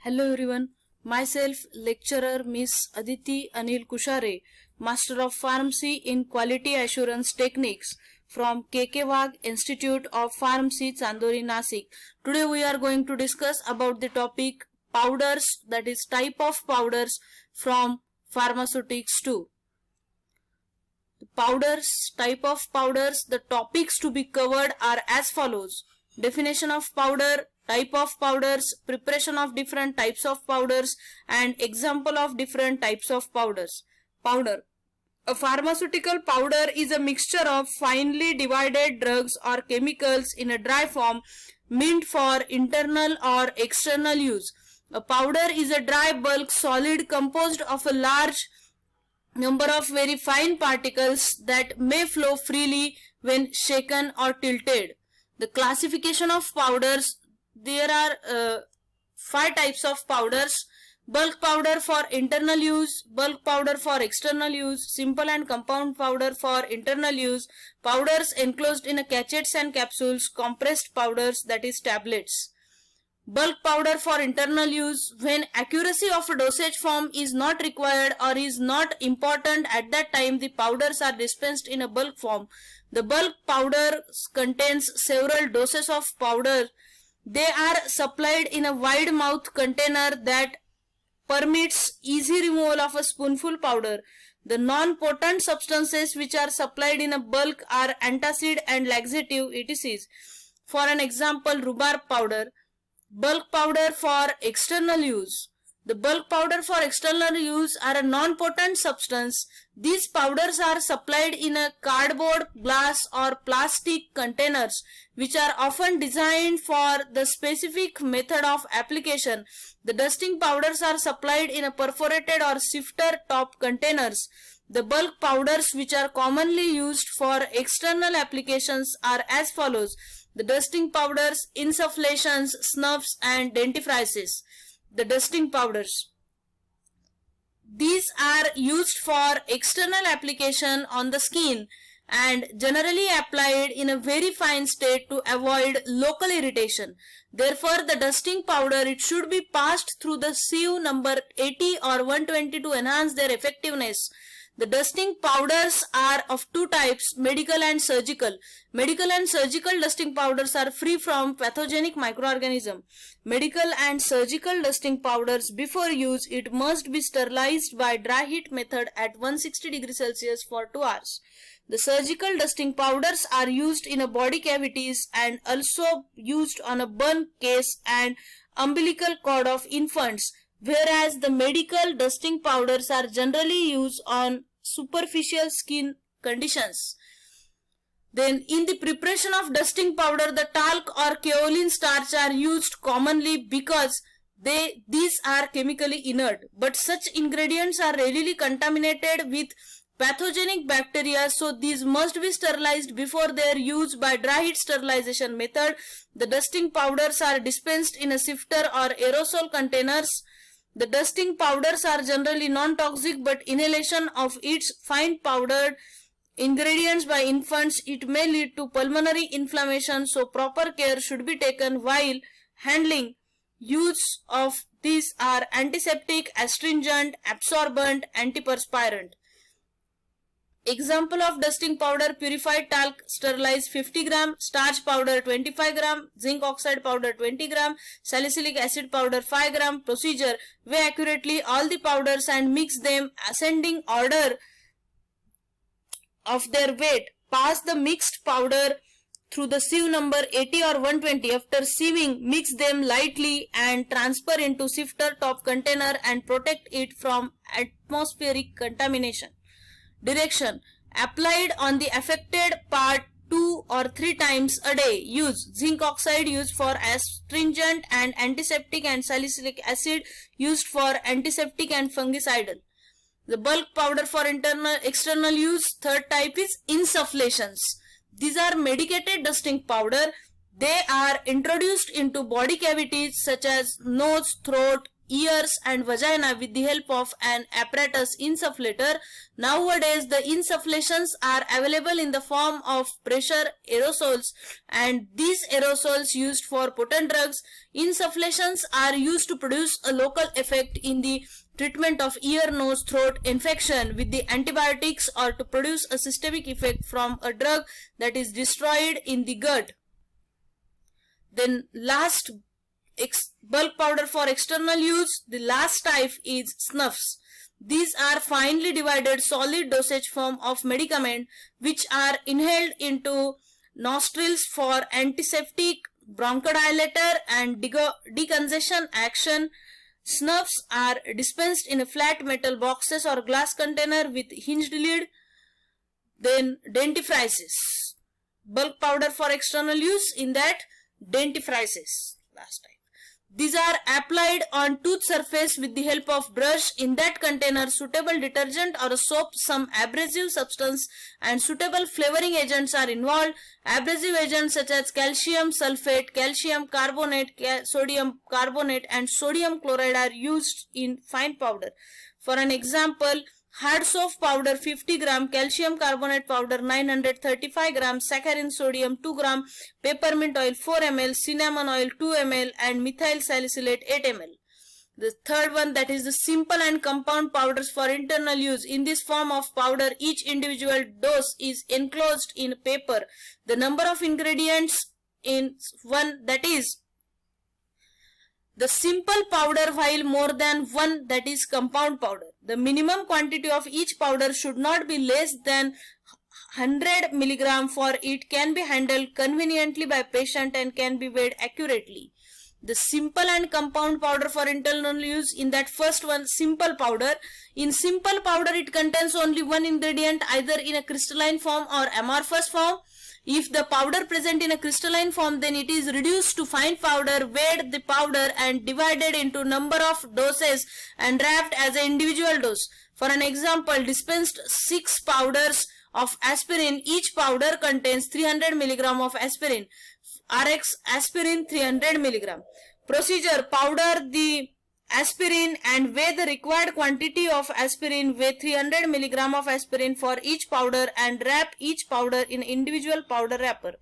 Hello everyone, myself lecturer Miss Aditi Anil Kushare, Master of Pharmacy in Quality Assurance Techniques from KK Wagh Institute of Pharmacy, Chandori, Nasik. Today we are going to discuss about the topic powders, that is type of powders from pharmaceutics too. The powders, type of powders, the topics to be covered are as follows: definition of powder, type of powders, preparation of different types of powders, and example of different types of powders. Powder. A pharmaceutical powder is a mixture of finely divided drugs or chemicals in a dry form meant for internal or external use. A powder is a dry bulk solid composed of a large number of very fine particles that may flow freely when shaken or tilted. The classification of powders: there are 5 types of powders: bulk powder for internal use, bulk powder for external use, simple and compound powder for internal use, powders enclosed in sachets and capsules, compressed powders, that is tablets. Bulk powder for internal use: when accuracy of a dosage form is not required or is not important at that time, the powders are dispensed in a bulk form. The bulk powder contains several doses of powder. They are supplied in a wide mouth container that permits easy removal of a spoonful powder. The non-potent substances which are supplied in a bulk are antacid and laxative etc. For an example, rhubarb powder. Bulk powder for external use. The bulk powder for external use are a non-potent substance. These powders are supplied in a cardboard, glass or plastic containers which are often designed for the specific method of application. The dusting powders are supplied in a perforated or sifter top containers. The bulk powders which are commonly used for external applications are as follows: the dusting powders, insufflations, snuffs and dentifrices. The dusting powders. These are used for external application on the skin and generally applied in a very fine state to avoid local irritation. Therefore, the dusting powder, it should be passed through the sieve number 80 or 120 to enhance their effectiveness. The dusting powders are of 2 types: medical and surgical. Medical and surgical dusting powders are free from pathogenic microorganisms. Medical and surgical dusting powders, before use, it must be sterilized by dry heat method at 160 degrees Celsius for 2 hours. The surgical dusting powders are used in a body cavities and also used on a burn case and umbilical cord of infants, whereas the medical dusting powders are generally used on superficial skin conditions. Then in the preparation of dusting powder, the talc or kaolin starch are used commonly because these are chemically inert, but such ingredients are readily contaminated with pathogenic bacteria, so these must be sterilized before their use by dry heat sterilization method. The dusting powders are dispensed in a sifter or aerosol containers. The dusting powders are generally non-toxic, but inhalation of its fine powdered ingredients by infants, it may lead to pulmonary inflammation, so proper care should be taken while handling. Use of these are antiseptic, astringent, absorbent, antiperspirant. Example of dusting powder: purified talc sterilized 50 gram, starch powder 25 gram, zinc oxide powder 20 gram, salicylic acid powder 5 gram. Procedure: weigh accurately all the powders and mix them ascending order of their weight. Pass the mixed powder through the sieve number 80 or 120. After sieving, mix them lightly and transfer into sifter top container and protect it from atmospheric contamination. Direction: applied on the affected part 2 or 3 times a day. Use: zinc oxide used for astringent and antiseptic, and salicylic acid used for antiseptic and fungicidal. The bulk powder for external use. Third type is insufflations. These are medicated dusting powder. They are introduced into body cavities such as nose, throat, ears and vagina with the help of an apparatus insufflator. Nowadays, the insufflations are available in the form of pressure aerosols, and these aerosols used for potent drugs. Insufflations are used to produce a local effect in the treatment of ear, nose, throat infection with the antibiotics, or to produce a systemic effect from a drug that is destroyed in the gut. Then last bulk powder for external use, the last type is snuffs. These are finely divided solid dosage form of medicament which are inhaled into nostrils for antiseptic, bronchodilator and decongestion action. Snuffs are dispensed in a flat metal boxes or glass container with hinged lid. Then dentifrices, bulk powder for external use, in that dentifrices, last type. These are applied on tooth surface with the help of brush. In that container, suitable detergent or a soap, some abrasive substance and suitable flavoring agents are involved. Abrasive agents such as calcium sulfate, calcium carbonate, sodium carbonate and sodium chloride are used in fine powder. For an example, hard soap powder 50 gram, calcium carbonate powder 935 gram, saccharin sodium 2 gram, peppermint oil 4 ml, cinnamon oil 2 ml and methyl salicylate 8 ml. The third one, that is the simple and compound powders for internal use. In this form of powder, each individual dose is enclosed in paper. The number of ingredients in one, that is the simple powder, while more than one, that is compound powder. The minimum quantity of each powder should not be less than 100 milligram, for it can be handled conveniently by patient and can be weighed accurately. The simple and compound powder for internal use, in that first one, simple powder. In simple powder, it contains only one ingredient, either in a crystalline form or amorphous form. If the powder present in a crystalline form, then it is reduced to fine powder, weighed the powder and divided into number of doses and wrapped as an individual dose. For an example, dispensed 6 powders of aspirin. Each powder contains 300 milligram of aspirin. RX aspirin 300 milligram. Procedure: powder the aspirin and weigh the required quantity of aspirin. Weigh 300 milligram of aspirin for each powder and wrap each powder in individual powder wrapper.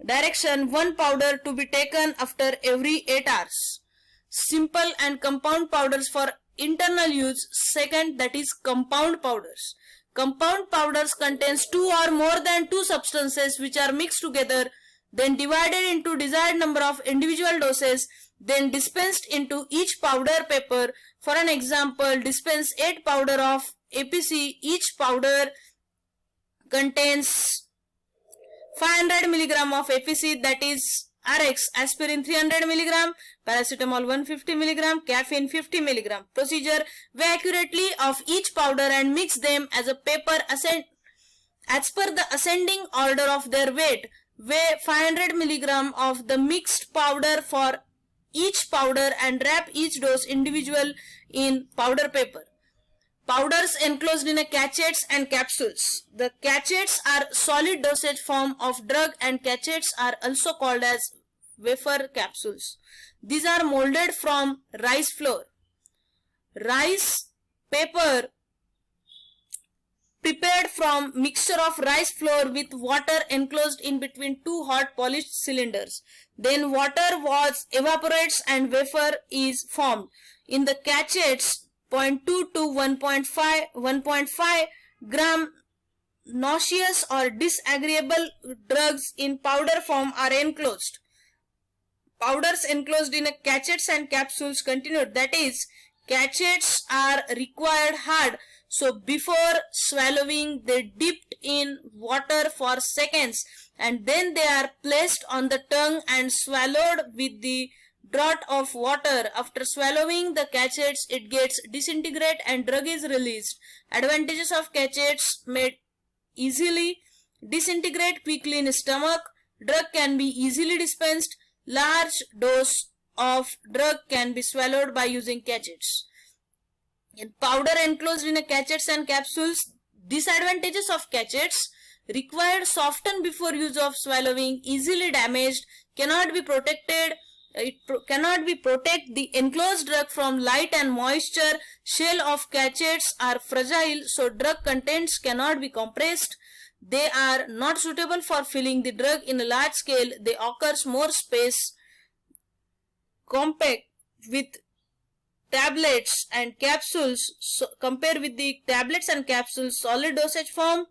Direction: one powder to be taken after every 8 hours. Simple and compound powders for internal use. Second, that is compound powders. Compound powders contains 2 or more than 2 substances which are mixed together, then divided into desired number of individual doses, then dispensed into each powder paper. For an example, dispense 8 powder of APC. Each powder contains 500 milligram of APC, that is RX, aspirin 300 milligram, paracetamol 150 milligram, caffeine 50 milligram. Procedure: weigh accurately of each powder and mix them as a paper as per the ascending order of their weight. Weigh 500 milligram of the mixed powder for each powder and wrap each dose individual in powder paper. Powders enclosed in a cachettes and capsules. The cachettes are solid dosage form of drug and cachettes are also called as wafer capsules. These are molded from rice flour. Rice paper prepared from mixture of rice flour with water enclosed in between 2 hot polished cylinders. Then water evaporates and wafer is formed. In the cachettes, 0.2 to 1.5 gram nauseous or disagreeable drugs in powder form are enclosed. Powders enclosed in a cachettes and capsules continued, that is, cachettes are required hard, so before swallowing they dipped in water for seconds and then they are placed on the tongue and swallowed with the draught of water. After swallowing the cachettes, it gets disintegrate and drug is released. Advantages of cachettes: may easily disintegrate quickly in stomach. Drug can be easily dispensed. Large dose of drug can be swallowed by using cachettes. In powder enclosed in a cachettes and capsules. Disadvantages of cachettes: required soften before use of swallowing, easily damaged, cannot be protected cannot be protect the enclosed drug from light and moisture. Shell of cachetes are fragile, so drug contents cannot be compressed. They are not suitable for filling the drug in a large scale. They occurs more space compact with tablets and capsules. So compare with the tablets and capsules, solid dosage form.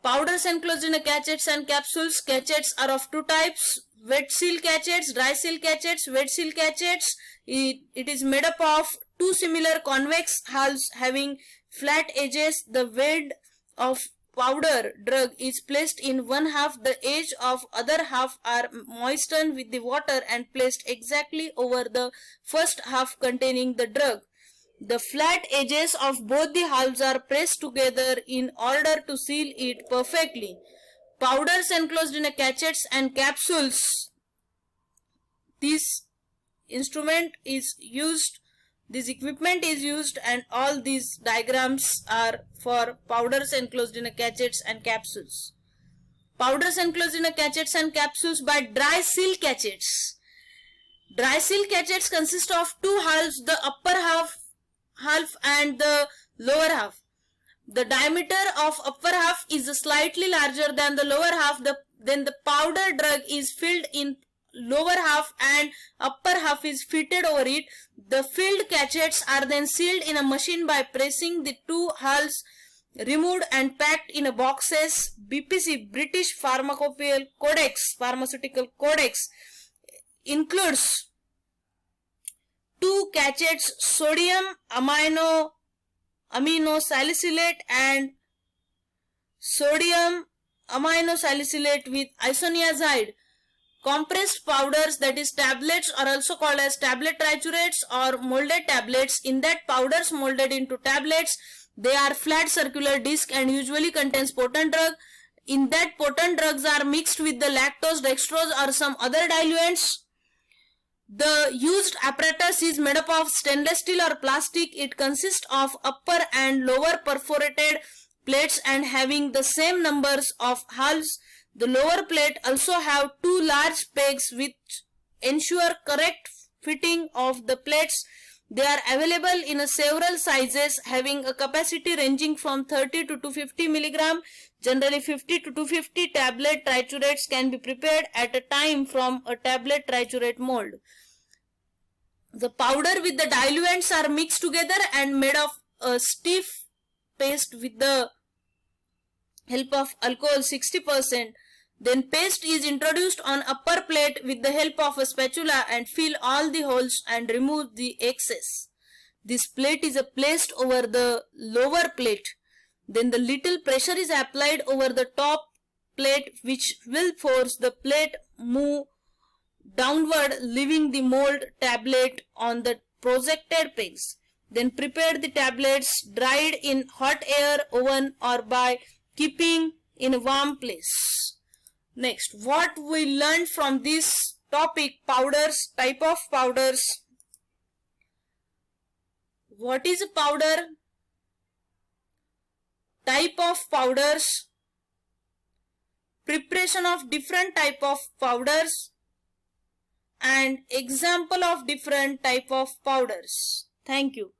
Powders enclosed in a cachetes and capsules. Cachetes are of two types: wet seal cachetes, dry seal cachetes. Wet seal cachetes, it is made up of two similar convex hulls having flat edges. The weight of powder drug is placed in one half. The edge of other half are moistened with the water and placed exactly over the first half containing the drug. The flat edges of both the halves are pressed together in order to seal it perfectly. Powders enclosed in a cachetes and capsules. This equipment is used, and all these diagrams are for powders enclosed in a cachetes and capsules. Powders enclosed in a cachetes and capsules by dry seal cachetes. Dry seal cachetes consist of two halves, the upper half and the lower half. The diameter of upper half is slightly larger than the lower half. Then the powder drug is filled in lower half and upper half is fitted over it. The filled cachetes are then sealed in a machine by pressing the two hulls, removed and packed in a boxes. BPC, British Pharmaceutical Codex, includes two cachetes, sodium aminosalicylate and sodium aminosalicylate with isoniazide. Compressed powders, that is tablets, are also called as tablet triturates or molded tablets. In that, powders molded into tablets. They are flat circular disc and usually contains potent drug. In that, potent drugs are mixed with the lactose, dextrose or some other diluents. The used apparatus is made up of stainless steel or plastic. It consists of upper and lower perforated plates and having the same numbers of hulls. The lower plate also have two large pegs which ensure correct fitting of the plates. They are available in several sizes having a capacity ranging from 30 to 250 mg. Generally 50 to 250 tablet triturates can be prepared at a time from a tablet triturate mold. The powder with the diluents are mixed together and made of a stiff paste with the help of alcohol 60%. Then paste is introduced on upper plate with the help of a spatula and fill all the holes and remove the excess. This plate is placed over the lower plate. Then the little pressure is applied over the top plate which will force the plate move downward, leaving the mold tablet on the projected pegs. Then prepare the tablets dried in hot air oven or by keeping in a warm place. Next, what we learned from this topic: powders, type of powders. What is a powder? Type of powders. Preparation of different type of powders and example of different type of powders. Thank you.